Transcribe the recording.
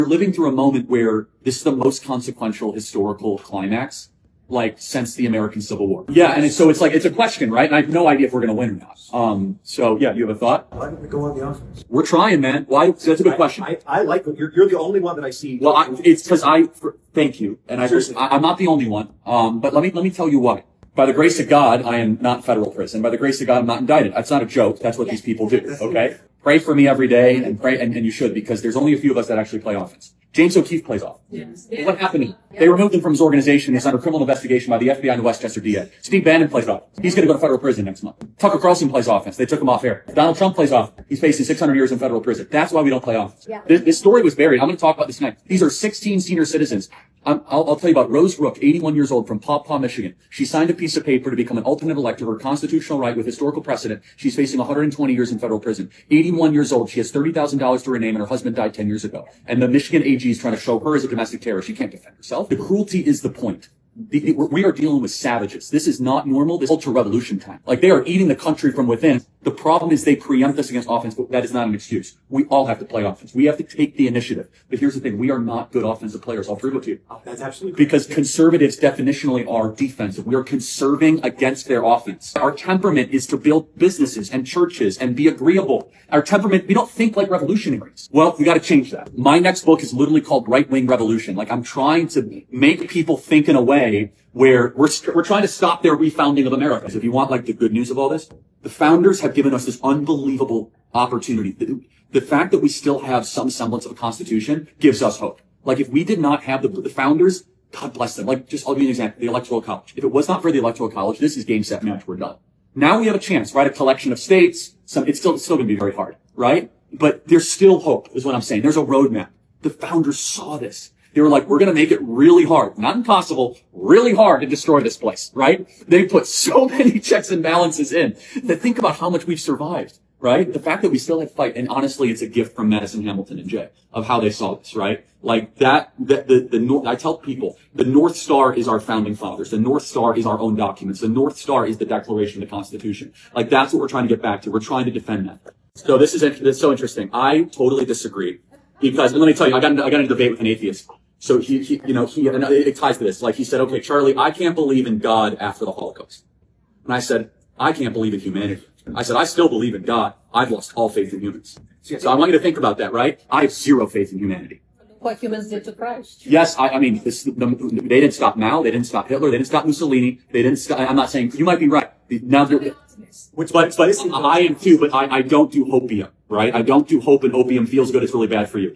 We're living through a moment where this is the most consequential historical climax, like, since the American Civil War. Yeah, and so it's a question, right? And I have no idea if we're going to win or not. So yeah, you have a thought? Why don't we go on the offense? We're trying, man. Why? That's a good question. I like it. You're the only one that I see. Well, it's because thank you. And I'm not the only one. But let me tell you why. By the grace of God, I am not in federal prison. By the grace of God, I'm not indicted. That's not a joke. That's what these people do. Okay? Pray for me every day and pray, and you should, because there's only a few of us that actually play offense. James O'Keefe plays offense. Yes. What happened? They removed him from his organization. He's under criminal investigation by the FBI and the Westchester DA. Steve Bannon plays offense. He's going to go to federal prison next month. Tucker Carlson plays offense. They took him off air. Donald Trump plays offense. He's facing 600 years in federal prison. That's why we don't play offense. Yeah. This story was buried. I'm going to talk about this tonight. These are 16 senior citizens. I'll tell you about Rose Rook, 81 years old, from Paw Paw, Michigan. She signed a piece of paper to become an alternate elector, her constitutional right with historical precedent. She's facing 120 years in federal prison. 81 years old. She has $30,000 to her name, and her husband died 10 years ago. And the Michigan AG is trying to show her as a domestic terrorist. She can't defend herself. The cruelty is the point. We are dealing with savages. This is not normal. This is cultural revolution time. Like, they are eating the country from within. The problem is they preempt us against offense, but that is not an excuse. We all have to play offense. We have to take the initiative. But here's the thing. We are not good offensive players. I'll prove it to you. That's absolutely because conservatives definitionally are defensive. We are conserving against their offense. Our temperament is to build businesses and churches and be agreeable. Our temperament, we don't think like revolutionaries. Well, we got to change that. My next book is literally called Right-Wing Revolution. Like, I'm trying to make people think in a way where we're trying to stop their refounding of America. So if you want, like, the good news of all this, the founders have given us this unbelievable opportunity. The fact that we still have some semblance of a constitution gives us hope. Like, if we did not have the founders, God bless them. Like, I'll give you an example. The Electoral College. If it was not for the Electoral College, this is game, set, match. We're done. Now we have a chance, right? A collection of states. It's still going to be very hard, right? But there's still hope, is what I'm saying. There's a roadmap. The founders saw this. They were like, we're going to make it really hard, not impossible, really hard to destroy this place, right? They put so many checks and balances in that think about how much we've survived, right? The fact that we still had to fight, and honestly, it's a gift from Madison, Hamilton, and Jay of how they saw this, right? Like I tell people, the North Star is our founding fathers. The North Star is our own documents. The North Star is the Declaration of the Constitution. Like, that's what we're trying to get back to. We're trying to defend that. So this is so interesting. I totally disagree because, and let me tell you, I got in a debate with an atheist. So and it ties to this. Like, he said, okay, Charlie, I can't believe in God after the Holocaust. And I said, I can't believe in humanity. I said, I still believe in God. I've lost all faith in humans. So I want you to think about that, right? I have zero faith in humanity. What humans did to Christ. Yes, I mean, they didn't stop Mao, they didn't stop Hitler, they didn't stop Mussolini, they didn't stop, I'm not saying, you might be right. Now, but I am too, but I don't do hopium, right? I don't do hope, and opium feels good, it's really bad for you.